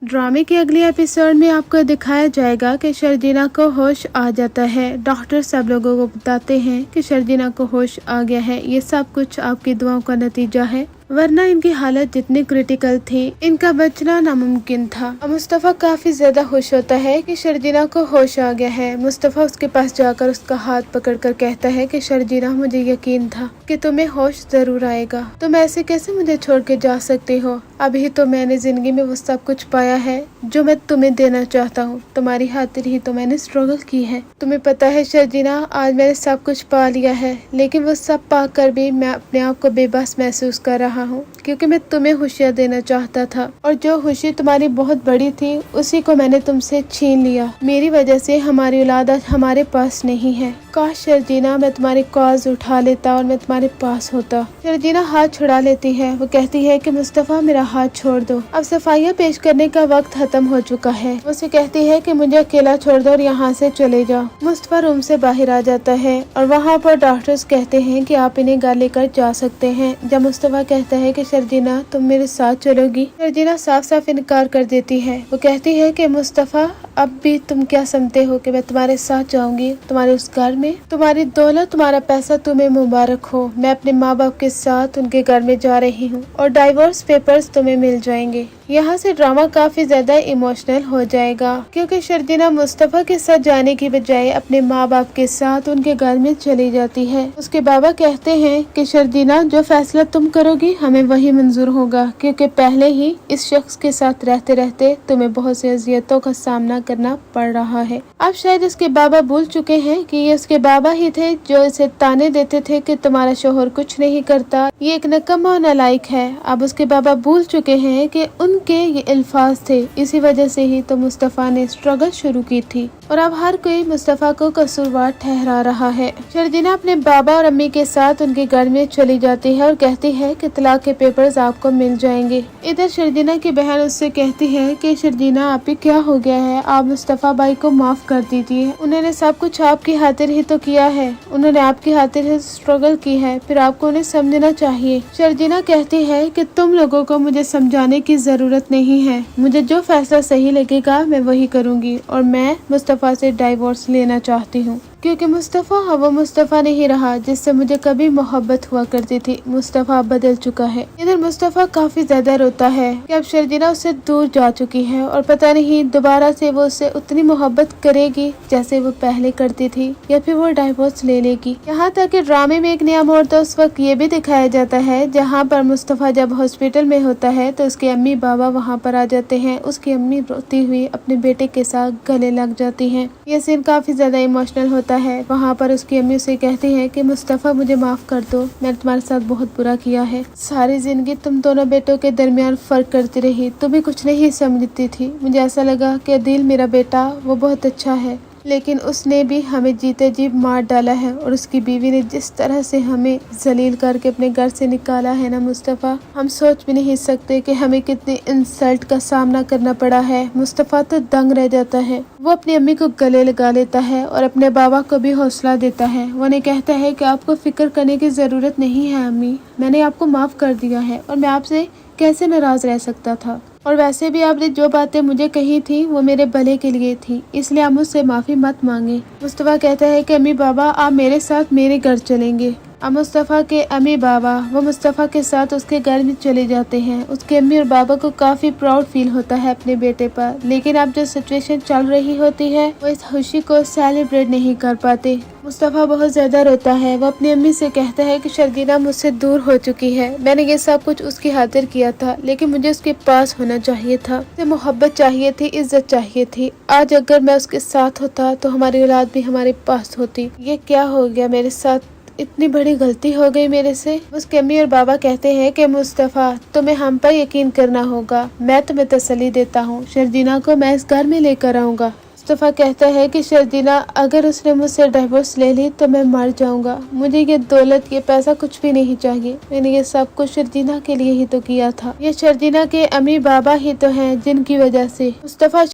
ड्रामे के अगले एपिसोड में आपको दिखाया जाएगा कि शर्जीना को होश आ जाता है। डॉक्टर सब लोगों को बताते हैं कि शर्जीना को होश आ गया है। ये सब कुछ आपकी दुआओं का नतीजा है, वरना इनकी हालत जितनी क्रिटिकल थी, इनका बचना नामुमकिन था। अब मुस्तफा काफी ज्यादा खुश होता है कि शर्जीना को होश आ गया है। मुस्तफा उसके पास जाकर उसका हाथ पकड़कर कहता है कि शर्जीना, मुझे यकीन था कि तुम्हें होश जरूर आएगा। तुम ऐसे कैसे मुझे छोड़ के जा सकती हो? अभी तो मैंने जिंदगी में वो सब कुछ पाया है जो मैं तुम्हें देना चाहता हूँ। तुम्हारी खातिर ही तो मैंने स्ट्रगल की है। तुम्हें पता है शर्जीना, आज मैंने सब कुछ पा लिया है, लेकिन वो सब पा कर भी मैं अपने आप को बेबस महसूस कर रहा हूँ, क्योंकि मैं तुम्हें खुशियाँ देना चाहता था, और जो खुशी तुम्हारी बहुत बड़ी थी उसी को मैंने तुमसे छीन लिया। मेरी वजह से हमारी औलाद आज हमारे पास नहीं है। काश शर्जीना, मैं तुम्हारी कॉज उठा लेता और मैं तुम्हारे पास होता। शर्जीना हाथ छुड़ा लेती है। वो कहती है कि मुस्तफा, मेरा हाथ छोड़ दो, अब सफाइयाँ पेश करने का वक्त खत्म हो चुका है। उसे कहती है कि मुझे अकेला छोड़ दो और यहाँ से चले जाओ। मुस्तफा रूम से बाहर आ जाता है और वहाँ पर डॉक्टर्स कहते हैं कि आप इन्हें घर लेकर जा सकते हैं। जब मुस्तफा कहता है कि शर्जीना, तुम मेरे साथ चलोगी, शर्जीना साफ साफ इनकार कर देती है। वो कहती है कि मुस्तफा, अब भी तुम क्या समझते हो कि मैं तुम्हारे साथ जाऊंगी तुम्हारे उस घर में? तुम्हारी दौलत, तुम्हारा पैसा तुम्हें मुबारक हो। मैं अपने माँ बाप के साथ उनके घर में जा रही हूँ और डाइवोर्स पेपर्स तुम्हें मिल जाएंगे। यहाँ से ड्रामा काफी ज्यादा इमोशनल हो जाएगा, क्योंकि शर्जीना मुस्तफा के साथ जाने की बजाय अपने माँ बाप के साथ उनके घर में चली जाती है। उसके बाबा कहते हैं कि शर्जीना, जो फैसला तुम करोगी हमें वही मंजूर होगा, क्योंकि पहले ही इस शख्स के साथ रहते रहते तुम्हें बहुत सी अजियतों का सामना करना पड़ रहा है। अब शायद इसके बाबा भूल चुके हैं कि ये उसके बाबा ही थे जो इसे ताने देते थे कि तुम्हारा शोहर कुछ नहीं करता, ये एक नकम्मा और नालायक है। अब उसके बाबा भूल चुके हैं कि उनके ये अल्फाज थे, इसी वजह से ही तो मुस्तफा ने स्ट्रगल शुरू की थी, और अब हर कोई मुस्तफा को कसूरवार ठहरा रहा है। शर्जीना अपने बाबा और अम्मी के साथ उनके घर में चली जाती है और कहती है कि तलाक के पेपर्स आपको मिल जाएंगे। इधर शर्जीना की बहन उससे कहती है कि शर्जीना, आप ही क्या हो गया है? आप मुस्तफा भाई को माफ कर दीजिए, उन्होंने सब कुछ आपकी खातिर ही तो किया है, उन्होंने आपकी खातिर ही स्ट्रगल की है, फिर आपको उन्हें समझना चाहिए। शर्जीना कहती है कि तुम लोगों को मुझे समझाने की जरूरत नहीं है, मुझे जो फैसला सही लगेगा मैं वही करूंगी, और मैं मुस्तफा से डाइवोर्स लेना चाहती हूँ, क्योंकि मुस्तफा वो मुस्तफा नहीं रहा जिससे मुझे कभी मोहब्बत हुआ करती थी। मुस्तफा बदल चुका है। इधर मुस्तफा काफी ज्यादा रोता है कि अब शर्जीना उससे दूर जा चुकी है और पता नहीं दोबारा से वो उससे उतनी मोहब्बत करेगी जैसे वो पहले करती थी, या फिर वो डाइवोर्स ले लेगी। यहाँ तक कि ड्रामे में एक नया मोड़ तो उस वक्त ये भी दिखाया जाता है जहाँ पर मुस्तफा जब हॉस्पिटल में होता है तो उसके अम्मी बाबा वहाँ पर आ जाते हैं। उसकी अम्मी रोती हुई अपने बेटे के साथ गले लग जाती है। ये सीन काफी ज्यादा इमोशनल होता है। वहाँ पर उसकी अम्मी उसे कहती है कि मुस्तफा, मुझे माफ कर दो, मैंने तुम्हारे साथ बहुत बुरा किया है। सारी जिंदगी तुम दोनों बेटों के दरमियान फर्क करती रही, तुम्हें कुछ नहीं समझती थी। मुझे ऐसा लगा कि दिल मेरा बेटा वो बहुत अच्छा है, लेकिन उसने भी हमें जीते जी मार डाला है, और उसकी बीवी ने जिस तरह से हमें जलील करके अपने घर से निकाला है ना मुस्तफा, हम सोच भी नहीं सकते कि हमें कितनी इंसल्ट का सामना करना पड़ा है। मुस्तफा तो दंग रह जाता है। वो अपनी अम्मी को गले लगा लेता है और अपने बाबा को भी हौसला देता है। वो उन्हें कहता है कि आपको फिक्र करने की जरूरत नहीं है अम्मी, मैंने आपको माफ कर दिया है, और मैं आपसे कैसे नाराज रह सकता था, और वैसे भी आपने जो बातें मुझे कही थी वो मेरे भले के लिए थी, इसलिए आप मुझसे माफी मत मांगे। मुस्तफा कहता है कि अम्मी बाबा, आप मेरे साथ मेरे घर चलेंगे। अब मुस्तफा के अम्मी बाबा वो मुस्तफा के साथ उसके घर में चले जाते हैं। उसके अम्मी और बाबा को काफी प्राउड फील होता है अपने बेटे पर, लेकिन अब जो सिचुएशन चल रही होती है वो इस खुशी को सेलिब्रेट नहीं कर पाते। मुस्तफा बहुत ज्यादा रोता है। वो अपनी अम्मी से कहता है कि शर्जीना मुझसे दूर हो चुकी है, मैंने ये सब कुछ उसकी खातिर किया था, लेकिन मुझे उसके पास होना चाहिए था, उसे मोहब्बत चाहिए थी, इज्जत चाहिए थी। आज अगर मैं उसके साथ होता तो हमारी औलाद भी हमारे पास होती। ये क्या हो गया मेरे साथ, इतनी बड़ी गलती हो गई मेरे से। उसके अम्मी और बाबा कहते हैं कि मुस्तफा, तुम्हें हम पर यकीन करना होगा, मैं तुम्हें तसल्ली देता हूँ, शर्जीना को मैं इस घर में लेकर आऊंगा। मुस्तफा कहता है कि शर्जीना, अगर उसने मुझसे डिवोर्स ले ली तो मैं मर जाऊंगा, मुझे ये दौलत ये पैसा कुछ भी नहीं चाहिए, मैंने ये सब कुछ शर्जीना के लिए ही तो किया था। ये शर्जीना के अम्मी बाबा ही तो हैं जिनकी वजह से मुस्तफा